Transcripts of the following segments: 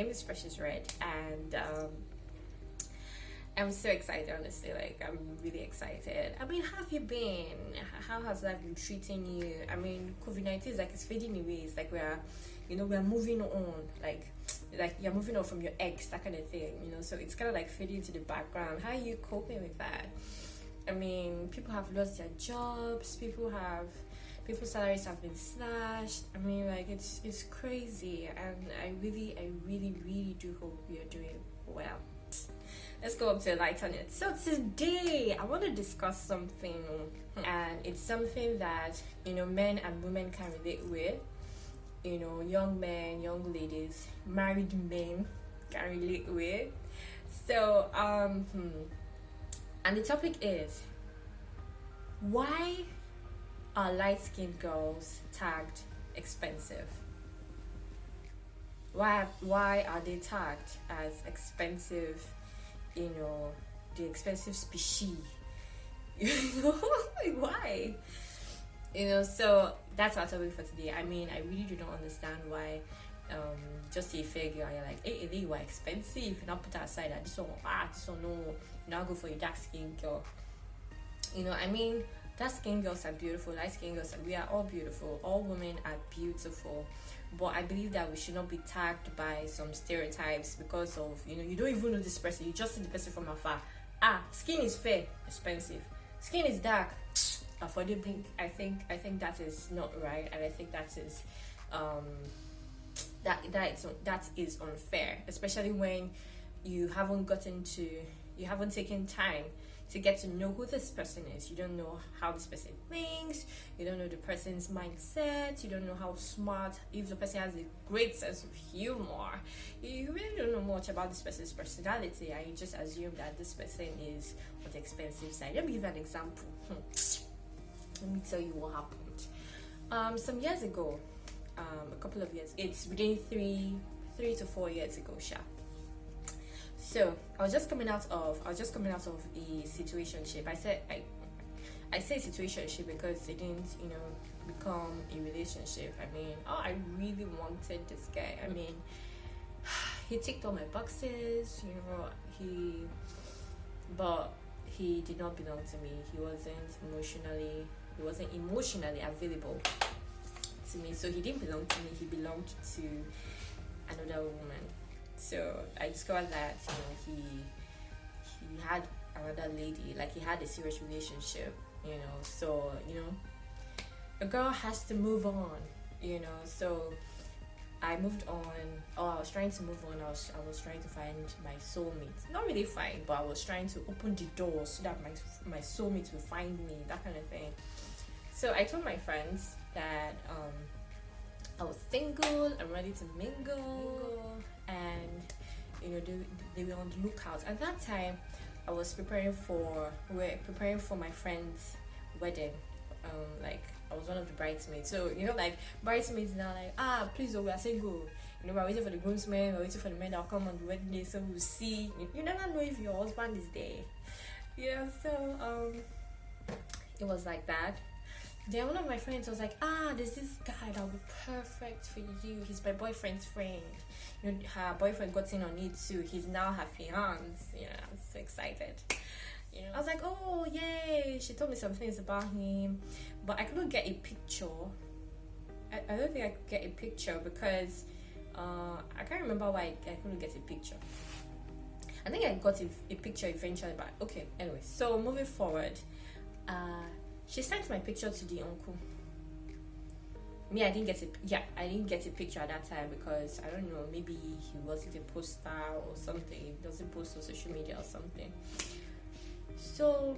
name is Precious Red, and I'm so excited, honestly. Like, I'm really excited. I mean, how have you been? How has life been treating you? I mean, COVID-19 is like it's fading away. It's like we're moving on. Like you're moving on from your ex, that kind of thing. So it's kind of like fading into the background. How are you coping with that? I mean, people have lost their jobs. People's salaries have been slashed. I mean, like it's crazy, and I really do hope you're doing well. Let's go up to the light on it. So today I want to discuss something, and it's something that men and women can relate with. Young men, young ladies, married men can relate with. So and the topic is, why are light-skinned girls tagged expensive? Why are they tagged as expensive? The expensive species. Why? So that's our topic for today. I mean, I really do not understand why just a fair girl, you're like, hey, they were expensive. You not put that aside that this one, this one, no, you now go for your dark skin girl. I mean, dark skin girls are beautiful, light skin girls we are all beautiful. All women are beautiful. But I believe that we should not be tagged by some stereotypes because of, you don't even know this person. You just see the person from afar. Skin is fair, expensive. Skin is dark, affordable. I think that is not right, and I think that is that is unfair, especially when you haven't taken time to get to know who this person is. You don't know how this person thinks. You don't know the person's mindset. You don't know how smart, if the person has a great sense of humor. You really don't know much about this person's personality, and you just assume that this person is on the expensive side. Let me give you an example. Let me tell you what happened. Some years ago, a couple of years, it's within 3 to 4 years ago, So I was just coming out of a situationship. I say situationship because it didn't, become a relationship. I mean, I really wanted this guy. I mean, he ticked all my boxes, but he did not belong to me. He wasn't emotionally available to me. So he didn't belong to me. He belonged to another woman. So I discovered that he had another lady, like he had a serious relationship, So a girl has to move on, So I moved on. I was trying to move on. I was trying to find my soulmate. Not really find, but I was trying to open the door so that my soulmate will find me, that kind of thing. So I told my friends that I was single, I'm ready to mingle, and they were on the lookout. At that time, we were preparing for my friend's wedding. Like I was one of the bridesmaids. So like bridesmaids now, like please, we are single. We're waiting for the groomsmen, we're waiting for the men that'll come on the wedding day, so we'll see. You never know if your husband is there. So it was like that. Then one of my friends was like, there's this guy that'll be perfect for you. He's my boyfriend's friend. Her boyfriend got in on it too. He's now her fiance. I'm so excited. I was like, oh yay. She told me some things about him, but I couldn't get a picture. I don't think I could get a picture because I can't remember why I couldn't get a picture. I think I got a picture eventually, but okay. Anyway, so moving forward, she sent my picture to the uncle. Me, I didn't get a picture at that time because I don't know, maybe he wasn't a poster or something. He doesn't post on social media or something. So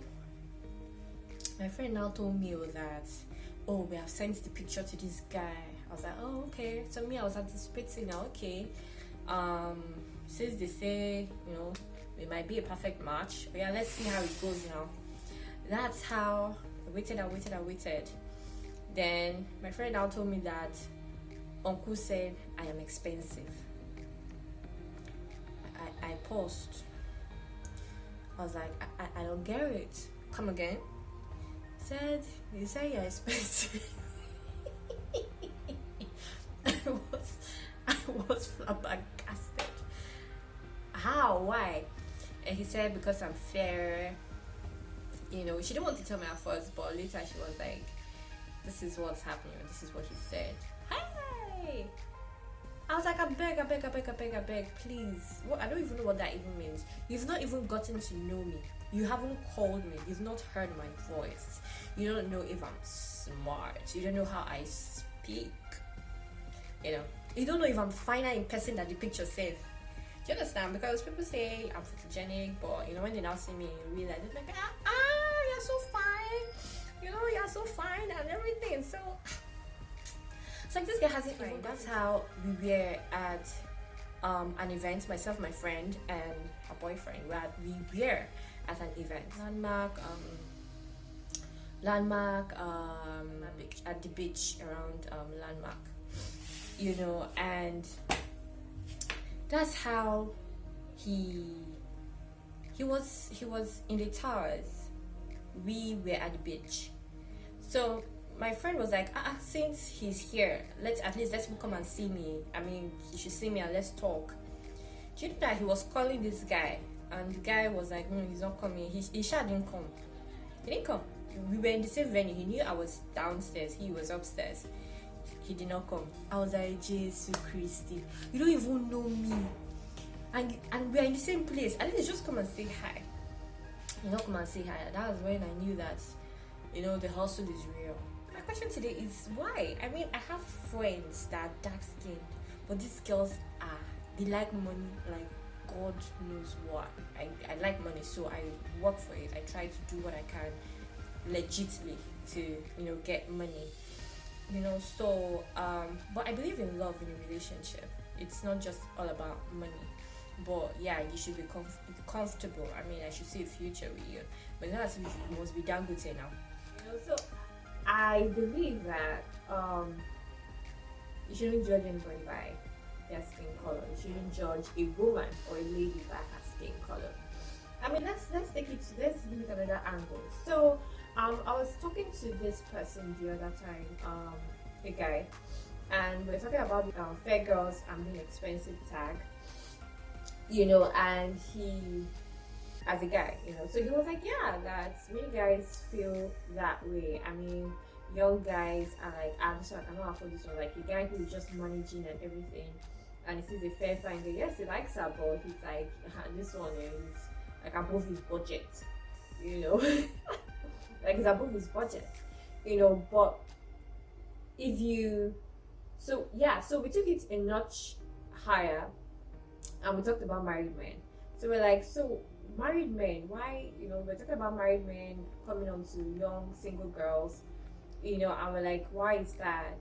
my friend now told me that, we have sent the picture to this guy. I was like, oh, okay. So me, I was anticipating now, okay. Since they say, it might be a perfect match. But yeah, let's see how it goes now. That's how I waited. Then my friend now told me that uncle said I am expensive. I paused. I was like, I don't get it. Come again. You said you're expensive. I was flabbergasted. how, why? And he said, because I'm fair. She didn't want to tell me at first, but later she was like, this is what's happening, this is what he said. Hey, I was like, I beg, please. I don't even know what that even means. You've not even gotten to know me. You haven't called me. You've not heard my voice. You don't know if I'm smart. You don't know how I speak. You don't know if I'm finer in person than the picture says. Do you understand? Because people say I'm photogenic, but when they now see me in real life, they're like, you're so fine. You're so fine and everything. So it's like this guy hasn't even. That's how we were at an event. Myself, my friend, and a boyfriend. We were at an event. Landmark. At the beach around Landmark. And that's how he was in the towers. We were at the beach. So my friend was like, since he's here, let's come and see me. I mean, he should see me and let's talk. Do you know that he was calling this guy, and the guy was like, no, he's not coming. He sure didn't come. He didn't come. We were in the same venue. He knew I was downstairs. He was upstairs. He did not come. I was like, Jesus Christi, you don't even know me, and we are in the same place. At least just come and say hi. Come and say hi. That was when I knew that, the hustle is real. My question today is why? I mean, I have friends that are dark skinned, but these girls they like money, like God knows what. I like money, so I work for it. I try to do what I can legitimately to, get money. But I believe in love in a relationship. It's not just all about money. But yeah, you should be comfortable. I mean, I should see a future with you. But not as if you must be damn good now. So I believe that you shouldn't judge anybody by their skin color. You shouldn't judge a woman or a lady by her skin color. I mean, let's give it another angle. So I was talking to this person the other time, a guy, and we're talking about fair girls and being expensive tag, and he, as a guy, so he was like, yeah, that many guys feel that way. I mean, young guys are like, this one, I cannot afford this one. Like a guy who is just managing and everything, and he sees a fair fine girl. Yes, he likes her, but he's like, this one is like above his budget, like it's above his budget, but if you, so we took it a notch higher, and we talked about married men. So we're like, so married men, why, we're talking about married men coming on to young single girls, and we're like, why is that,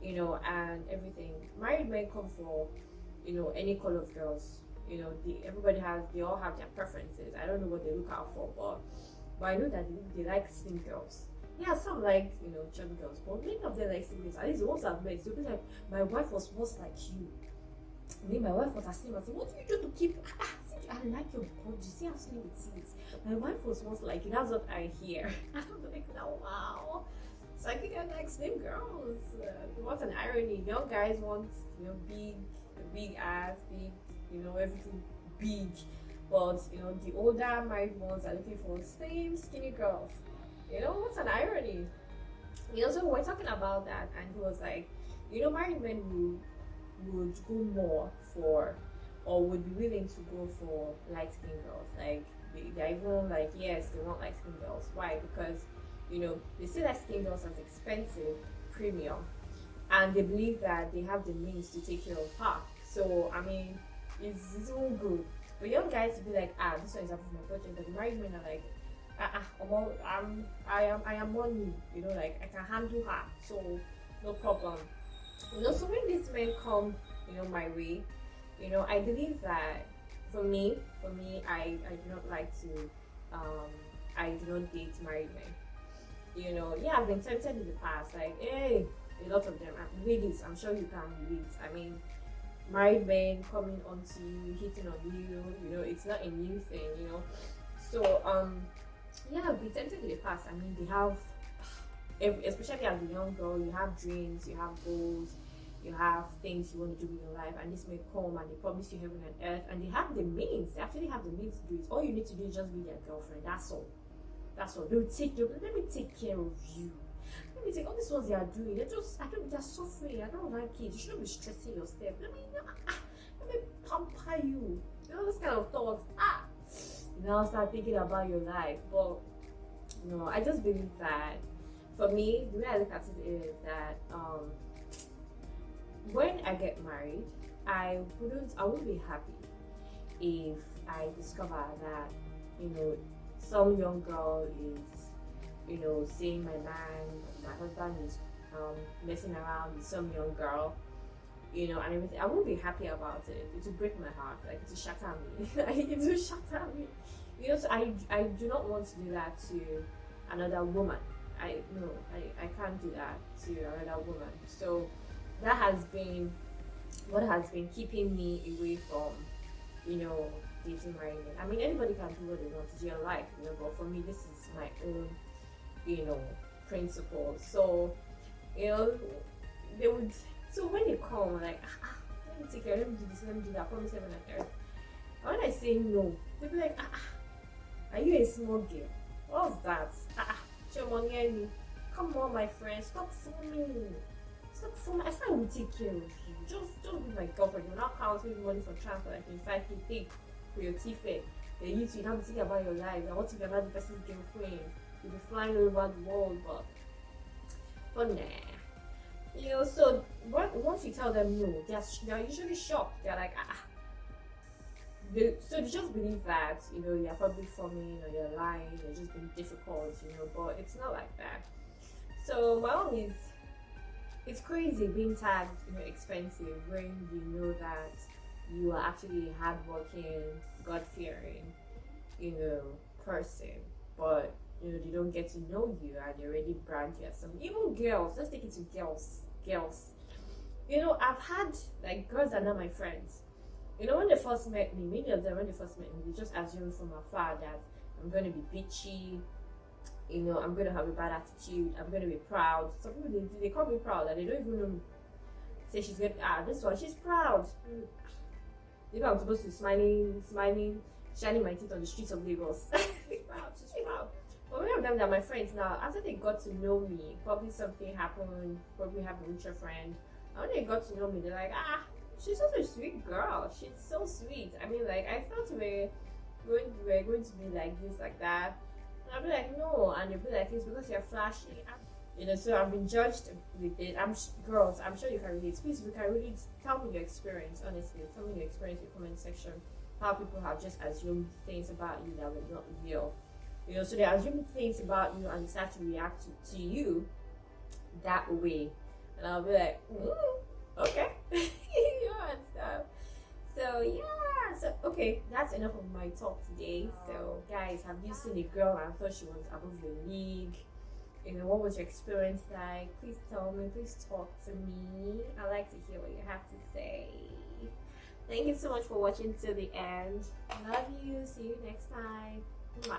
and everything. Married men come for, any color of girls, they all have their preferences. I don't know what they look out for, but I know that they like slim girls. Yeah, some like, chubby girls, but many of them like slim girls. At least the ones I've met, they'll be like, my wife was once like you. My wife was as slim. I said, what do you do to keep? I like your body. See how slim it is. My wife was once like you. That's what I hear. I'm like, oh, wow. So I think I like slim girls. What an irony. Young guys want, big ass, big, everything big. But the older married ones are looking for slim, skinny girls. What's an irony? So we're talking about that, and he was like, married men would go more for, or would be willing to go for light skinned girls. Like they're even like, yes, they want light skinned girls. Why? Because they see light skinned girls as expensive, premium, and they believe that they have the means to take care of her. So I mean, it's all good. But young guys will be like, this one is up for my budget. But the married men are like, I am money, like I can handle her, so no problem. So when these men come, my way, I believe that for me, I do not like to, I do not date married men. I've been tempted in the past, like, hey, a lot of them, ladies, I'm sure you can relate. I mean, married men coming onto you, hitting on you, it's not a new thing, So, I've been tempted in the past. I mean, they have, especially as a young girl, you have dreams, you have goals, you have things you want to do in your life, and this may come and they promise you heaven and earth, and they have the means. They actually have the means to do it. All you need to do is just be their girlfriend. That's all. That's all. Let me take care of you. Let me take all these ones they are doing. They're suffering. I don't like it. You shouldn't be stressing yourself. Let me pamper you. You know, those kind of thoughts. Now start thinking about your life. But no, I just believe that for me, the way I look at it is that when I get married, I wouldn't be happy if I discover that, you know, some young girl is, you know, saying my husband is messing around with some young girl, you know, and everything. I won't be happy about it. It will break my heart. Like, it will shatter me. Like, it will shatter me. You know, so I do not want to do that to another woman. I can't do that to another woman. So that has been what has been keeping me away from, you know, dating marrying. I mean, anybody can do what they want to do in life, you know, but for me, this is my own, you know, principle. So, you know, they would. So when they come, like, let me take care, let me do this, let me do that, I promise heaven and earth. And when I say no, they'll be like, are you a small girl? What's that? Money, come on, my friend, stop fooling. Stop fooling. I said I will take care of you. Just be my girlfriend. You're not counting money for transport, like 25K take for your tea. Then you don't be thinking about your life. I want to be another person's girlfriend. You'll be flying all over the world, but nah. You know, so once you tell them no, they're usually shocked. They're like, so they just believe that, you know, you're probably forming or you're lying, you're just being difficult, you know, but it's not like that. So my own is, it's crazy being tagged, you know, expensive when you know that you are actually a hardworking, God-fearing, you know, person, but you know, they don't get to know you and they already brand you as something. Even girls, let's take it to girls. You know, I've had, like, girls are not my friends. You know, when they first met me, many of them, when they first met me, they just assumed from afar that I'm going to be bitchy, you know, I'm going to have a bad attitude, I'm going to be proud. Some people, they call me proud, and they don't even know me. Say she's good, this one, she's proud. You know, I'm supposed to be smiling, shining my teeth on the streets of Lagos. She's proud. But many of them, they're my friends now. After they got to know me, probably something happened, probably have a mutual friend. And when they got to know me, they're like, she's such a sweet girl. She's so sweet. I mean, like, I thought we're going to be like this, like that. And I'll be like, no. And they'll be like, it's because you're flashy. You know, so I've been judged with it. Girls, I'm sure you can relate. Please, if you can really tell me your experience, honestly. Tell me your experience in the comment section. How people have just assumed things about you that were not real. You know, so they assume things about you and they start to react to you that way. And I'll be like, okay. You know, and stuff. So yeah, so okay, that's enough of my talk today. So guys, have you seen a girl and thought she was above your league? You know, what was your experience like? Please tell me, please talk to me. I like to hear what you have to say. Thank you so much for watching till the end. Love you. See you next time. Mwah.